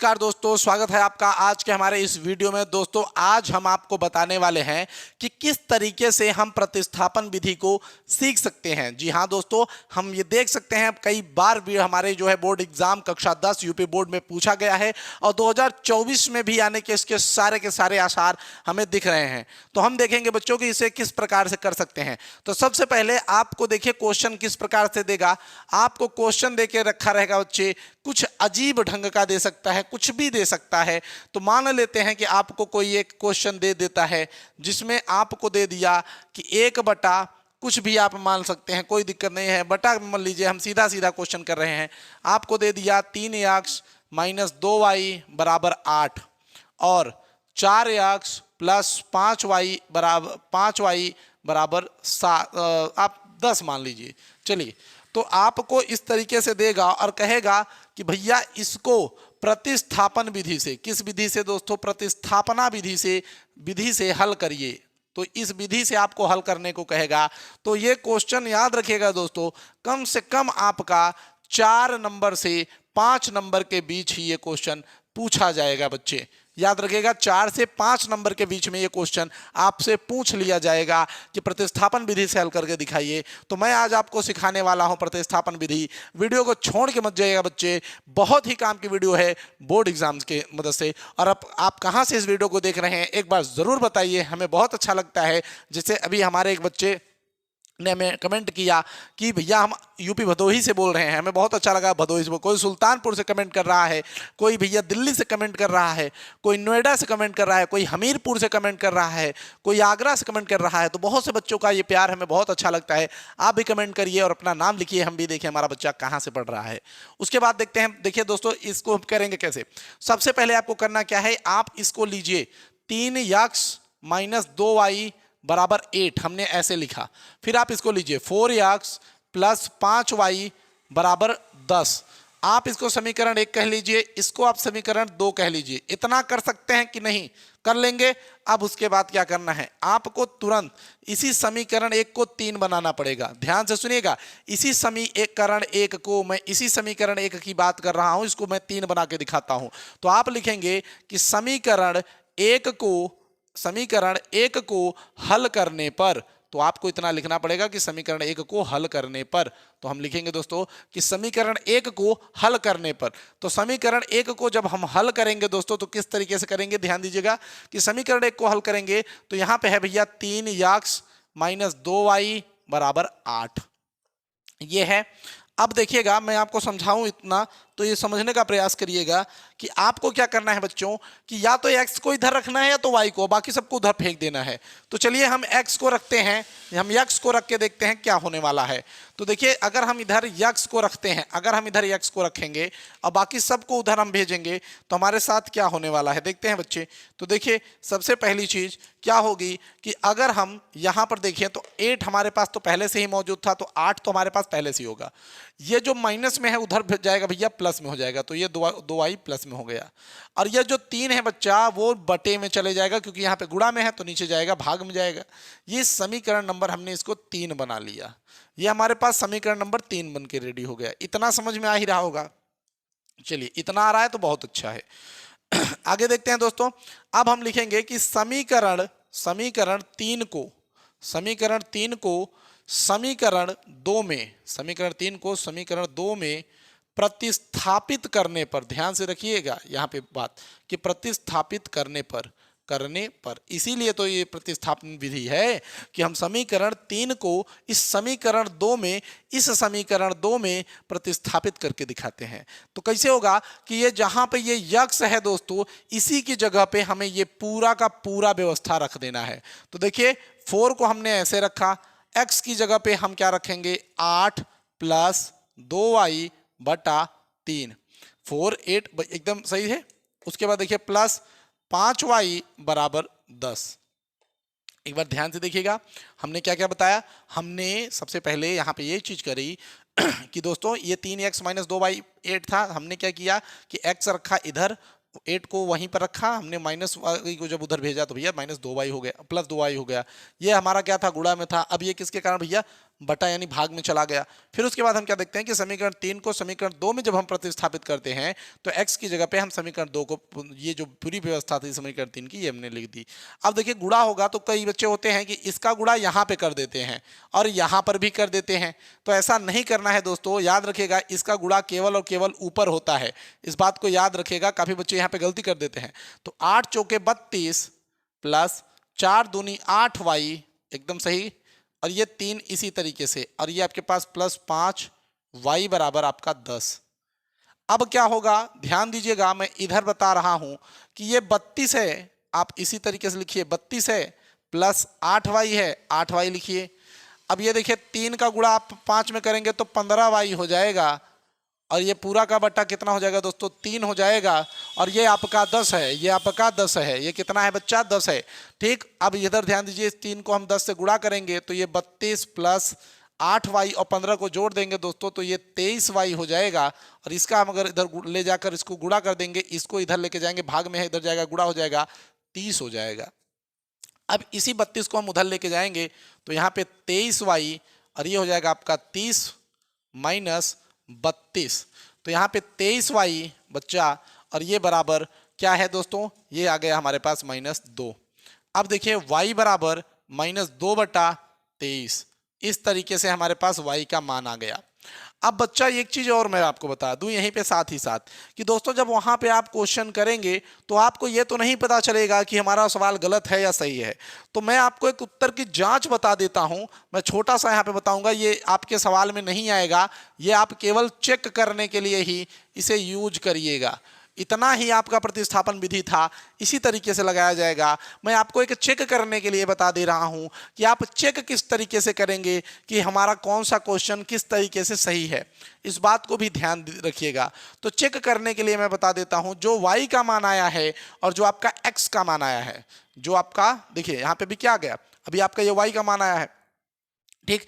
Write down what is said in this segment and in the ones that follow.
नमस्कार दोस्तों, स्वागत है आपका आज के हमारे इस वीडियो में। दोस्तों आज हम आपको बताने वाले हैं कि किस तरीके से हम प्रतिस्थापन विधि को सीख सकते हैं। जी हाँ दोस्तों, हम ये देख सकते हैं कई बार भी हमारे जो है बोर्ड एग्जाम कक्षा 10 यूपी बोर्ड में पूछा गया है और 2024 में भी आने के सारे आसार हमें दिख रहे हैं। तो हम देखेंगे बच्चों कि इसे किस प्रकार से कर सकते हैं। तो सबसे पहले आपको देखिए क्वेश्चन किस प्रकार से देगा। आपको क्वेश्चन देके रखा रहेगा बच्चे, कुछ अजीब ढंग का दे सकता है, कुछ भी दे सकता है। तो मान लेते हैं कि आपको कोई एक क्वेश्चन दे देता है जिसमें आपको दे दिया कि 1 बटा कुछ भी आप मान सकते हैं, कोई दिक्कत नहीं है। बटा मान लीजिए, हम सीधा सीधा क्वेश्चन कर रहे हैं। आपको दे दिया 3x - 2y बराबर 8 और 4x + 5y बराबर 7, आप 10 मान लीजिए। चलिए, तो आपको इस तरीके से देगा और कहेगा कि भैया इसको प्रतिस्थापन विधि से, किस विधि से दोस्तों? प्रतिस्थापना विधि से हल करिए। तो इस विधि से आपको हल करने को कहेगा। तो ये क्वेश्चन याद रखिएगा दोस्तों, कम से कम आपका 4 नंबर से 5 नंबर के बीच ही ये क्वेश्चन पूछा जाएगा बच्चे। याद रखिएगा, 4 से 5 नंबर के बीच में ये क्वेश्चन आपसे पूछ लिया जाएगा कि प्रतिस्थापन विधि से हल करके दिखाइए। तो मैं आज आपको सिखाने वाला हूं प्रतिस्थापन विधि। वीडियो को छोड़ के मत जाइएगा बच्चे, बहुत ही काम की वीडियो है बोर्ड एग्जाम्स के मदद से। और अब आप कहां से इस वीडियो को देख रहे हैं एक बार जरूर बताइए, हमें बहुत अच्छा लगता है। जैसे अभी हमारे एक बच्चे ने हमें कमेंट किया कि भैया हम यूपी भदोही से बोल रहे हैं, हमें बहुत अच्छा लगा भदोही से। कोई सुल्तानपुर से कमेंट कर रहा है, कोई भैया दिल्ली से कमेंट कर रहा है, कोई नोएडा से कमेंट कर रहा है, कोई हमीरपुर से कमेंट कर रहा है, कोई आगरा से कमेंट कर रहा है। तो बहुत से बच्चों का ये प्यार हमें बहुत अच्छा लगता है। आप भी कमेंट करिए और अपना नाम लिखिए, हम भी देखें हमारा बच्चा कहाँ से पढ़ रहा है। उसके बाद देखते हैं, देखिए दोस्तों इसको हम करेंगे कैसे। सबसे पहले आपको करना क्या है, आप इसको लीजिए 3x - 2y बराबर 8, हमने ऐसे लिखा। फिर आप इसको लीजिए 4x + 5y बराबर 10। आप इसको समीकरण 1 कह लीजिए, इसको आप समीकरण 2 कह लीजिए। इतना कर सकते हैं कि नहीं? कर लेंगे। अब उसके बाद क्या करना है, आपको तुरंत इसी समीकरण 1 को 3 बनाना पड़ेगा। ध्यान से सुनिएगा, इसी समीकरण 1 को मैं, इसी समीकरण 1 की बात कर रहा हूं, इसको मैं 3 बना के दिखाता हूं। तो आप लिखेंगे कि समीकरण 1 को हल करने पर, तो आपको इतना लिखना पड़ेगा कि समीकरण 1 को हल करने पर। तो हम लिखेंगे दोस्तों कि समीकरण 1 को हल करने पर। तो समीकरण 1 को जब हम हल करेंगे दोस्तों, तो किस तरीके से करेंगे, ध्यान दीजिएगा कि समीकरण 1 को हल करेंगे तो यहां पे है भैया 3x - 2y बराबर 8, ये है। अब देखिएगा, मैं आपको समझाऊं इतना, तो ये समझने का प्रयास करिएगा कि आपको क्या करना है बच्चों कि या तो x को इधर रखना है या तो y को, बाकी सबको उधर फेंक देना है। तो चलिए हम x को रखते हैं, हम x को रख के देखते हैं क्या होने वाला है। तो देखिए, अगर हम इधर x को रखते हैं, अगर हम इधर x को रखेंगे और बाकी सबको उधर हम भेजेंगे तो हमारे साथ क्या होने वाला है, देखते हैं बच्चे। तो देखिए, सबसे पहली चीज क्या होगी कि अगर हम यहां पर देखें तो 8 हमारे पास तो पहले से ही मौजूद था, तो 8 तो हमारे पास पहले से ही होगा। ये जो माइनस में है उधर जाएगा भैया, प्लस में हो जाएगा, तो ये 2y प्लस में हो गया। और ये जो 3 है बच्चा, वो बटे में चले जाएगा, क्योंकि यहाँ पे गुणा में है तो नीचे जाएगा, भाग में जाएगा। ये समीकरण नंबर हमने इसको 3 बना लिया। ये हमारे पास समीकरण नंबर 3 बन के रेडी हो गया। इतना समझ में आ ही रहा होगा। चलिए, इतना आ रहा है तो बहुत अच्छा है। आगे देखते हैं दोस्तों। अब हम लिखेंगे कि समीकरण 3 को समीकरण 2 में प्रतिस्थापित करने पर, ध्यान से रखिएगा यहाँ पे बात कि प्रतिस्थापित करने पर, इसीलिए तो ये प्रतिस्थापन विधि है कि हम समीकरण 3 को इस समीकरण 2 में प्रतिस्थापित करके दिखाते हैं। तो कैसे होगा कि ये जहां पे ये यक्स है दोस्तों, इसी की जगह पे हमें ये पूरा का पूरा व्यवस्था रख देना है। तो देखिए, 4 को हमने ऐसे रखा, x की जगह पे हम क्या रखेंगे, 8 + 2y बटा 3, 4 8 एकदम सही है। उसके बाद देखिए प्लस 5y बराबर 10। एक बार ध्यान से देखिएगा, हमने क्या क्या बताया। हमने सबसे पहले यहाँ पे ये चीज करी कि दोस्तों ये 3x - 2y 8 था। हमने क्या किया कि x रखा इधर, 8 को वहीं पर रखा हमने, -y को जब उधर भेजा तो भैया -2y हो गया, +2y हो गया। ये हमारा क्या था, गुणा में था। अब ये किसके कारण भैया, बटा यानी भाग में चला गया। फिर उसके बाद हम क्या देखते हैं कि समीकरण 3 को समीकरण 2 में जब हम प्रतिस्थापित करते हैं तो x की जगह पे हम समीकरण 2 को, ये जो पूरी व्यवस्था थी समीकरण 3 की, ये हमने लिख दी। अब देखिए गुणा होगा तो कई बच्चे होते हैं कि इसका गुणा यहाँ पे कर देते हैं और यहाँ पर भी कर देते हैं, तो ऐसा नहीं करना है दोस्तों। याद रखिएगा इसका गुणा केवल और केवल ऊपर होता है, इस बात को याद रखिएगा। काफी बच्चे यहाँ पे गलती कर देते हैं। तो 8 चौके 32 प्लस 4 दूनी 8y, एकदम सही, और ये 3 इसी तरीके से, और ये आपके पास प्लस 5y बराबर आपका 10। अब क्या होगा, ध्यान दीजिएगा, मैं इधर बता रहा हूं कि ये 32 है, आप इसी तरीके से लिखिए, 32 है प्लस 8y है, 8y लिखिए। अब ये देखिए 3 का गुणा आप 5 में करेंगे तो 15y हो जाएगा, और ये पूरा का बट्टा कितना हो जाएगा दोस्तों, 3 हो जाएगा, और ये आपका 10 है, ये आपका 10 है। ये कितना है बच्चा, 10 है। ठीक, अब इधर ध्यान दीजिए, इस 3 को हम 10 से गुणा करेंगे तो ये 32 प्लस 8y और 15 को जोड़ देंगे दोस्तों तो ये 23y हो जाएगा, और इसका हम अगर इधर ले जाकर इसको गुणा कर देंगे, इसको इधर लेके जाएंगे, भाग में है, इधर जाएगा, गुणा हो जाएगा, 30 हो जाएगा। अब इसी 32 को हम उधर लेके जाएंगे तो यहाँ पे 23y, और ये हो जाएगा आपका 30 माइनस 32, तो यहाँ पे 23y बच्चा, और ये बराबर क्या है दोस्तों, ये आ गया हमारे पास -2। अब देखिए y बराबर -2/23, इस तरीके से हमारे पास y का मान आ गया। अब बच्चा एक चीज और मैं आपको बता दूं यहीं पे साथ ही साथ कि दोस्तों जब वहां पे आप क्वेश्चन करेंगे तो आपको ये तो नहीं पता चलेगा कि हमारा सवाल गलत है या सही है। तो मैं आपको एक उत्तर की जांच बता देता हूं, मैं छोटा सा यहाँ पे बताऊंगा, ये आपके सवाल में नहीं आएगा, ये आप केवल चेक करने के लिए ही इसे यूज करिएगा। इतना ही आपका प्रतिस्थापन विधि था, इसी तरीके से लगाया जाएगा। मैं आपको एक चेक करने के लिए बता दे रहा हूं कि आप चेक किस तरीके से करेंगे कि हमारा कौन सा क्वेश्चन किस तरीके से सही है, इस बात को भी ध्यान रखिएगा। तो चेक करने के लिए मैं बता देता हूं, जो y का मान आया है और जो आपका x का मान आया है, जो आपका देखिए यहां पे भी क्या आ गया, अभी आपका ये y का मान आया है, ठीक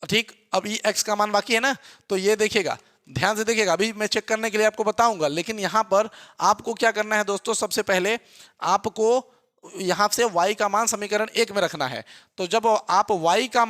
ठीक, अभी x का मान बाकी है ना, तो ये देखिएगा, ध्यान से देखिएगा, अभी मैं चेक करने के लिए आपको बताऊंगा, लेकिन यहां पर आपको क्या करना है दोस्तों, सबसे पहले आपको यहां से y का मान समीकरण 1 में रखना है। तो जब आप y का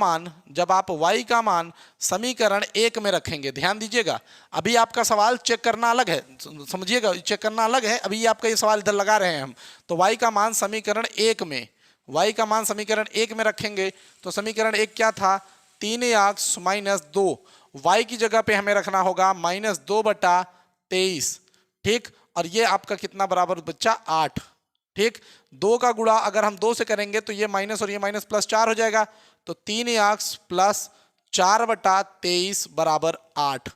मान समीकरण 1 में रखेंगे, ध्यान दीजिएगा, अभी आपका सवाल चेक करना अलग है, समझिएगा, चेक करना अलग है, अभी आपका ये सवाल इधर लगा रहे हैं हम। तो y का मान समीकरण 1 में, y का मान समीकरण 1 में रखेंगे तो समीकरण 1 क्या था, 3x माइनस 2, y की जगह पे हमें रखना होगा -2/23, ठीक, और ये आपका कितना बराबर बच्चा 8, ठीक। 2 का गुणा अगर हम 2 से करेंगे तो ये माइनस और ये माइनस प्लस 4 हो जाएगा, तो 3x प्लस 4/23 बराबर 8,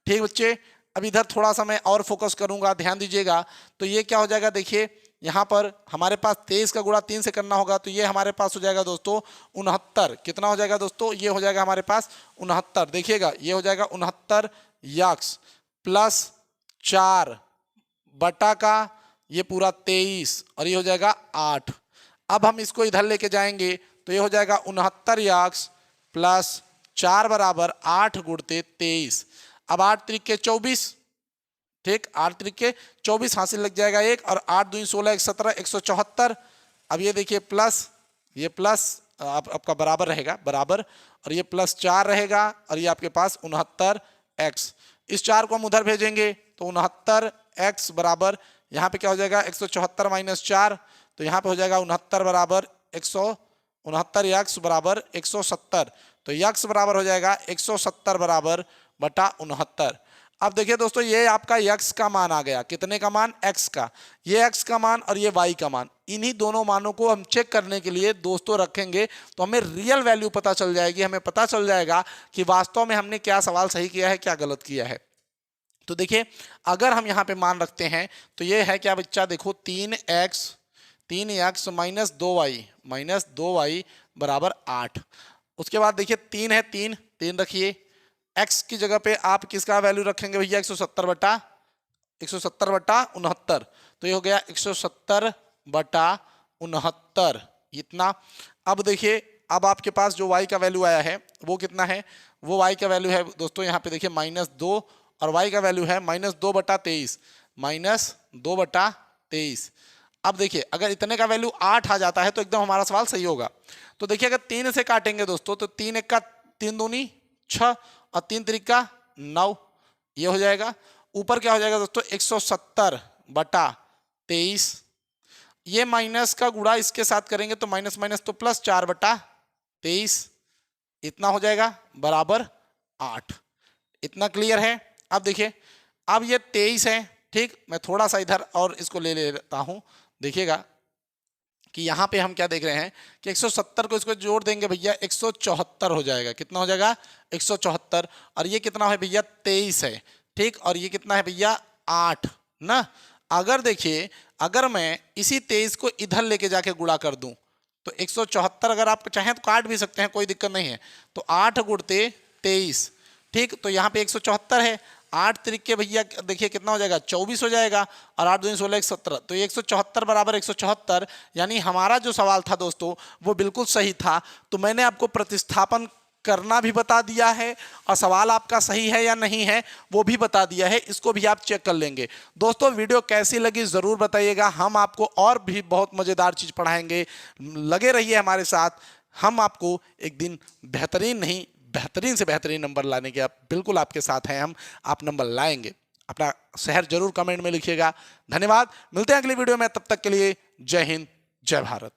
ठीक बच्चे। अब इधर थोड़ा सा मैं और फोकस करूंगा, ध्यान दीजिएगा, तो ये क्या हो जाएगा, देखिए यहाँ पर हमारे पास 23 का गुणा 3 से करना होगा, तो ये हमारे पास हो जाएगा दोस्तों 69, कितना हो जाएगा दोस्तों, ये हो जाएगा हमारे पास 69, देखिएगा ये हो जाएगा 69x प्लस 4 बटा का ये पूरा 23, और ये हो जाएगा 8। अब हम इसको इधर लेके जाएंगे तो ये हो जाएगा 69x प्लस 4 बराबर 8 गुणते 23। अब 8 त्रिक 24, ठीक, 8 त्रिके 24, हासिल लग जाएगा 1, और 8 दूनी 16, 1 17, 174। अब ये देखिए प्लस, ये प्लस आपका बराबर रहेगा, बराबर, और ये प्लस 4 रहेगा, और ये आपके पास 69x, इस 4 को हम उधर भेजेंगे तो 69x बराबर यहाँ पे क्या हो जाएगा, 174 माइनस 4, तो यहाँ पे हो जाएगा 69 बराबर 169x बराबर 170, तो x बराबर हो जाएगा 170 बराबर बटा 69। अब देखिए दोस्तों ये आपका x का मान आ गया, कितने का मान, x का, ये x का मान और ये y का मान, इन्हीं दोनों मानों को हम चेक करने के लिए दोस्तों रखेंगे तो हमें रियल वैल्यू पता चल जाएगी, हमें पता चल जाएगा कि वास्तव में हमने क्या सवाल सही किया है, क्या गलत किया है। तो देखिए अगर हम यहाँ पे मान रखते हैं तो ये है क्या बच्चा, देखो 3x माइनस 2y बराबर 8। उसके बाद देखिए 3 है, 3 रखिए, x की जगह पे आप किसका वैल्यू रखेंगे भैया, 170/69, तो ये हो गया 170/69 इतना। अब देखिए अब आपके पास जो y का वैल्यू आया है वो कितना है, वो y का वैल्यू है दोस्तों यहाँ पे देखिए -2, और y का वैल्यू है -2/23। अब देखिए अगर इतने का वैल्यू 8 आ जाता है तो एकदम हमारा सवाल सही होगा। तो देखिए अगर 3 से काटेंगे दोस्तों तो 3 1 का 3 दूनी 6 और 3 त्रिका 9, ये हो जाएगा। ऊपर क्या हो जाएगा दोस्तों 170/23, ये माइनस का गुणा इसके साथ करेंगे तो माइनस माइनस तो प्लस 4/23, इतना हो जाएगा बराबर 8। इतना क्लियर है। अब देखिए, अब ये 23 है, ठीक। मैं थोड़ा सा इधर और इसको ले लेता हूं, देखिएगा कि यहां पे हम क्या देख रहे हैं कि 170 को इसको जोड़ देंगे भैया 174 हो जाएगा। कितना हो जाएगा 174, और ये कितना है भैया 23 है, ठीक। और ये कितना है भैया 8 ना। अगर देखिए, अगर मैं इसी 23 को इधर लेके जाके गुणा कर दूं तो 174, अगर आप चाहें तो काट भी सकते हैं, कोई दिक्कत नहीं है। तो 8 गुणते 23, ठीक। तो यहाँ पे 174 है, 8 त्रिके भैया देखिए कितना हो जाएगा 24 हो जाएगा, और 8 दूनी 16 17, तो ये 174 बराबर 174। यानी हमारा जो सवाल था दोस्तों वो बिल्कुल सही था। तो मैंने आपको प्रतिस्थापन करना भी बता दिया है और सवाल आपका सही है या नहीं है वो भी बता दिया है, इसको भी आप चेक कर लेंगे। दोस्तों वीडियो कैसी लगी जरूर बताइएगा, हम आपको और भी बहुत मजेदार चीज पढ़ाएंगे, लगे रहिए हमारे साथ। हम आपको एक दिन बेहतरीन नहीं, बेहतरीन से बेहतरीन नंबर लाने के आप बिल्कुल आपके साथ हैं, आप नंबर लाएंगे। अपना शहर जरूर कमेंट में लिखिएगा। धन्यवाद, मिलते हैं अगली वीडियो में, तब तक के लिए जय हिंद जय भारत।